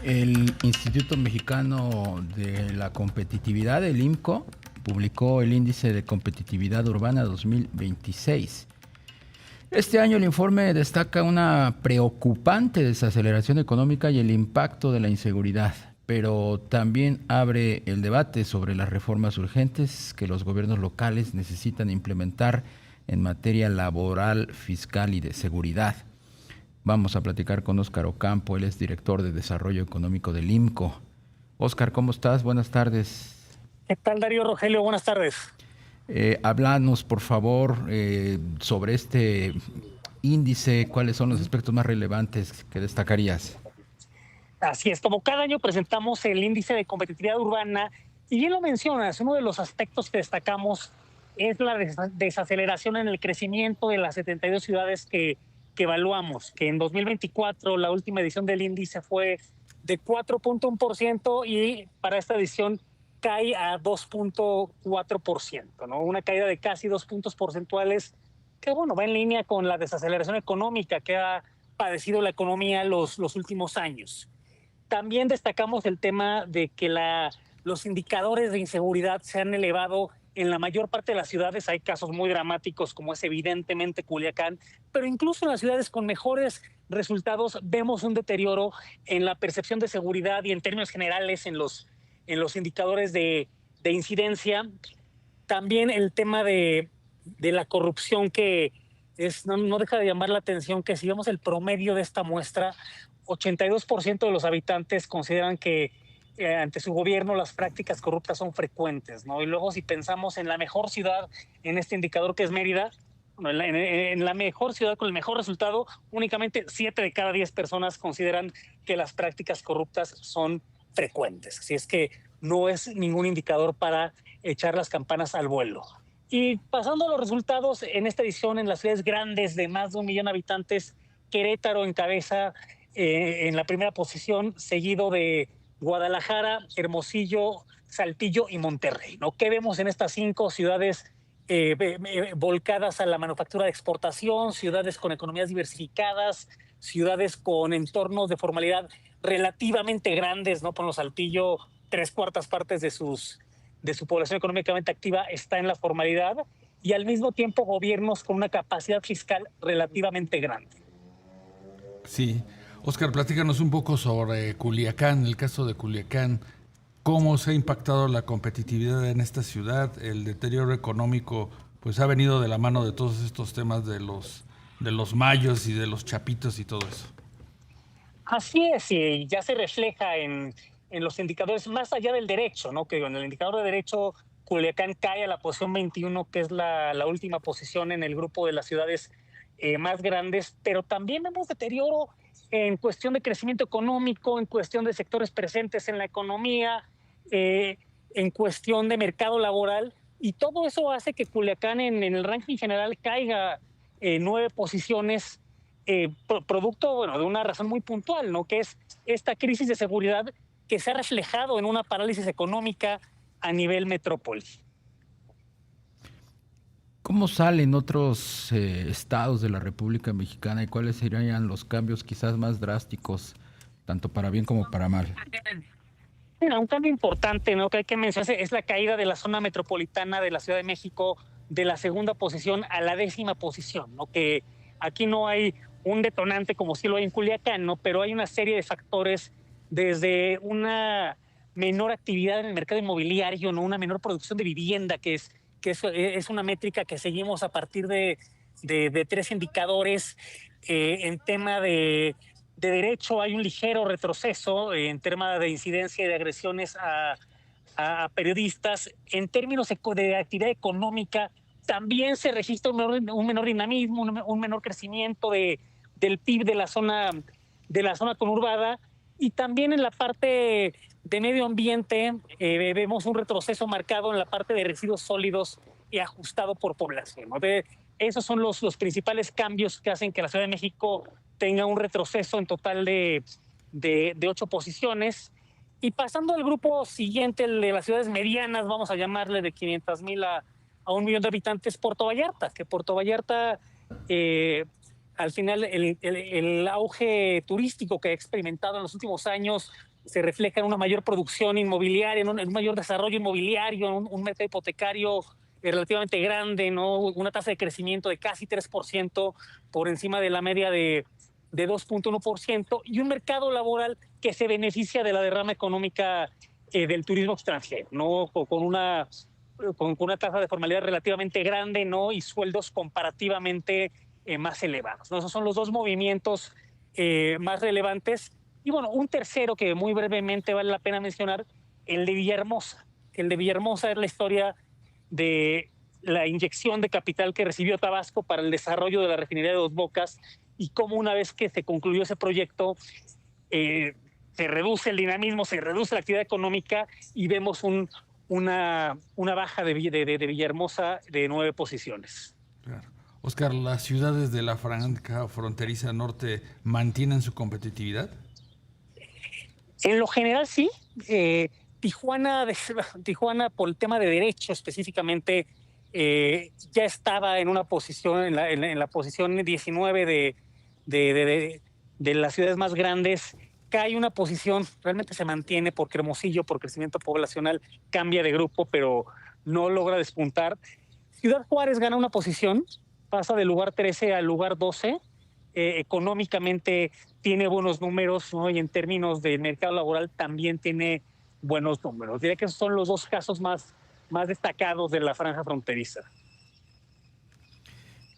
El Instituto Mexicano de la Competitividad, el IMCO, publicó el Índice de Competitividad Urbana 2026. Este año el informe destaca una preocupante desaceleración económica y el impacto de la inseguridad, pero también abre el debate sobre las reformas urgentes que los gobiernos locales necesitan implementar en materia laboral, fiscal y de seguridad. Vamos a platicar con Óscar Ocampo, él es director de Desarrollo Económico del IMCO. Óscar, ¿cómo estás? Buenas tardes. ¿Qué tal, Darío Rogelio? Buenas tardes. Háblanos, por favor, sobre este índice, cuáles son los aspectos más relevantes que destacarías. Así es, como cada año presentamos el índice de competitividad urbana y bien lo mencionas, uno de los aspectos que destacamos es la desaceleración en el crecimiento de las 72 ciudades que evaluamos, que en 2024 la última edición del índice fue de 4.1% y para esta edición cae a 2.4%, ¿no? Una caída de casi 2 puntos porcentuales que, bueno, va en línea con la desaceleración económica que ha padecido la economía los últimos años. También destacamos el tema de que los indicadores de inseguridad se han elevado en la mayor parte de las ciudades. Hay casos muy dramáticos, como es evidentemente Culiacán, pero incluso en las ciudades con mejores resultados vemos un deterioro en la percepción de seguridad y en términos generales en los indicadores de incidencia. También el tema de la corrupción que no deja de llamar la atención, que si vemos el promedio de esta muestra, 82% de los habitantes consideran que ante su gobierno las prácticas corruptas son frecuentes, ¿no? Y luego si pensamos en la mejor ciudad, en este indicador que es Mérida, bueno, en la mejor ciudad con el mejor resultado, únicamente 7 de cada 10 personas consideran que las prácticas corruptas son frecuentes. Así es que no es ningún indicador para echar las campanas al vuelo. Y pasando a los resultados, en esta edición, en las ciudades grandes de más de 1 millón de habitantes, Querétaro encabeza en la primera posición, seguido de Guadalajara, Hermosillo, Saltillo y Monterrey, ¿no? ¿Qué vemos en estas 5 ciudades volcadas a la manufactura de exportación, ciudades con economías diversificadas, ciudades con entornos de formalidad relativamente grandes, ¿no? Por los Saltillo, 3/4 partes de su población económicamente activa está en la formalidad, y al mismo tiempo gobiernos con una capacidad fiscal relativamente grande. Sí. Óscar, platícanos un poco sobre Culiacán, el caso de Culiacán. ¿Cómo se ha impactado la competitividad en esta ciudad? El deterioro económico pues ha venido de la mano de todos estos temas de los mayos y de los chapitos y todo eso. Así es, y ya se refleja en los indicadores más allá del derecho, ¿no? Que en el indicador de derecho Culiacán cae a la posición 21, que es la última posición en el grupo de las ciudades más grandes, pero también vemos deterioro en cuestión de crecimiento económico, en cuestión de sectores presentes en la economía, en cuestión de mercado laboral, y todo eso hace que Culiacán en el ranking general caiga 9 posiciones, producto, bueno, de una razón muy puntual, ¿no? Que es esta crisis de seguridad que se ha reflejado en una parálisis económica a nivel metrópoli. ¿Cómo salen otros estados de la República Mexicana y cuáles serían los cambios quizás más drásticos, tanto para bien como para mal? Mira, un cambio importante, ¿no? Que hay que mencionar es la caída de la zona metropolitana de la Ciudad de México de la segunda posición a la 10ª posición, ¿no? Que aquí no hay un detonante como sí lo hay en Culiacán, ¿no? Pero hay una serie de factores, desde una menor actividad en el mercado inmobiliario, ¿no? Una menor producción de vivienda, que es una métrica que seguimos a partir de 3 indicadores. En tema de derecho hay un ligero retroceso en tema de incidencia y de agresiones a periodistas. En términos de actividad económica, también se registra un menor dinamismo, un menor crecimiento del PIB de la zona conurbada, y también en la parte de medio ambiente vemos un retroceso marcado en la parte de residuos sólidos y ajustado por población, ¿no? Esos son los principales cambios que hacen que la Ciudad de México tenga un retroceso en total de 8 posiciones. Y pasando al grupo siguiente, el de las ciudades medianas, vamos a llamarle de 500,000 a 1 millón de habitantes, Puerto Vallarta, que Puerto Vallarta al final el auge turístico que ha experimentado en los últimos años se refleja en una mayor producción inmobiliaria, en un mayor desarrollo inmobiliario, en un mercado hipotecario relativamente grande, ¿no? Una tasa de crecimiento de casi 3% por encima de la media de 2.1%, y un mercado laboral que se beneficia de la derrama económica del turismo extranjero, ¿no? Con una tasa de formalidad relativamente grande, ¿no? Y sueldos comparativamente más elevados, ¿no? Esos son los dos movimientos más relevantes. Y bueno, un tercero que muy brevemente vale la pena mencionar, el de Villahermosa. El de Villahermosa es la historia de la inyección de capital que recibió Tabasco para el desarrollo de la refinería de Dos Bocas, y cómo una vez que se concluyó ese proyecto, se reduce el dinamismo, se reduce la actividad económica, y vemos una baja de Villahermosa de 9 posiciones. Claro. Óscar, ¿las ciudades de la franja fronteriza norte mantienen su competitividad? En lo general sí. Tijuana, por el tema de derecho específicamente, ya estaba en una posición, en la posición 19 de las ciudades más grandes. Cae una posición, realmente se mantiene porque Hermosillo, por crecimiento poblacional, cambia de grupo, pero no logra despuntar. Ciudad Juárez gana una posición, pasa del lugar 13 al lugar 12. Económicamente tiene buenos números, ¿no? Y en términos de mercado laboral también tiene buenos números. Diría que esos son los dos casos más destacados de la franja fronteriza.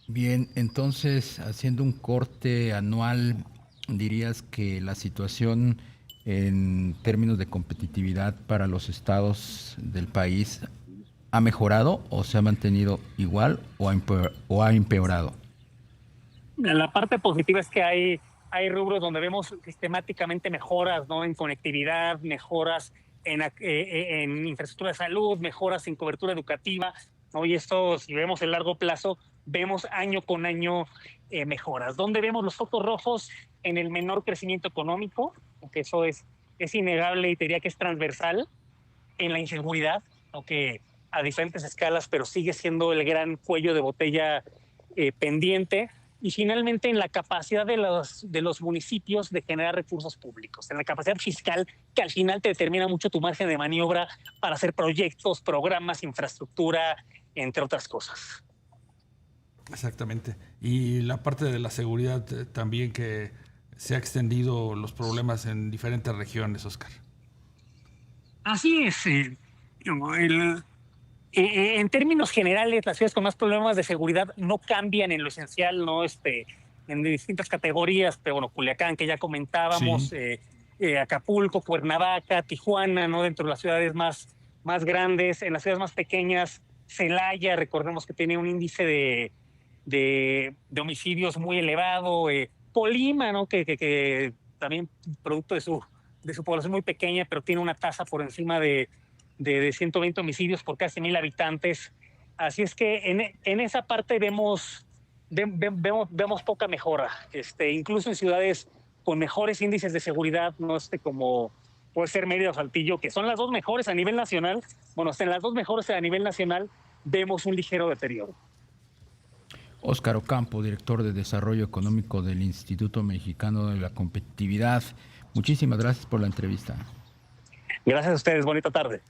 Bien, entonces, haciendo un corte anual, dirías que la situación en términos de competitividad para los estados del país ha mejorado o se ha mantenido igual o ha empeorado. La parte positiva es que hay rubros donde vemos sistemáticamente mejoras, ¿no? En conectividad, mejoras en infraestructura de salud, mejoras en cobertura educativa, ¿no? Y esto, si vemos el largo plazo, vemos año con año mejoras. ¿Dónde vemos los focos rojos? En el menor crecimiento económico, porque eso es innegable y te diría que es transversal. En la inseguridad, aunque a diferentes escalas, pero sigue siendo el gran cuello de botella pendiente. Y finalmente en la capacidad de los municipios de generar recursos públicos, en la capacidad fiscal, que al final te determina mucho tu margen de maniobra para hacer proyectos, programas, infraestructura, entre otras cosas. Exactamente. Y la parte de la seguridad también, que se ha extendido los problemas en diferentes regiones, Óscar. Así es. En términos generales, las ciudades con más problemas de seguridad no cambian en lo esencial, ¿no? En distintas categorías, pero bueno, Culiacán, que ya comentábamos, sí. Acapulco, Cuernavaca, Tijuana, ¿no? Dentro de las ciudades más grandes. En las ciudades más pequeñas, Celaya, recordemos que tiene un índice de homicidios muy elevado. Colima, ¿no? Que también producto de su población muy pequeña, pero tiene una tasa por encima de 120 homicidios por casi 1,000 habitantes. Así es que en esa parte vemos poca mejora. Incluso en ciudades con mejores índices de seguridad, ¿no? Como puede ser Mérida o Saltillo, que son las dos mejores a nivel nacional. Bueno, en las dos mejores a nivel nacional vemos un ligero deterioro. Óscar Ocampo, director de Desarrollo Económico del Instituto Mexicano de la Competitividad. Muchísimas gracias por la entrevista. Gracias a ustedes. Bonita tarde.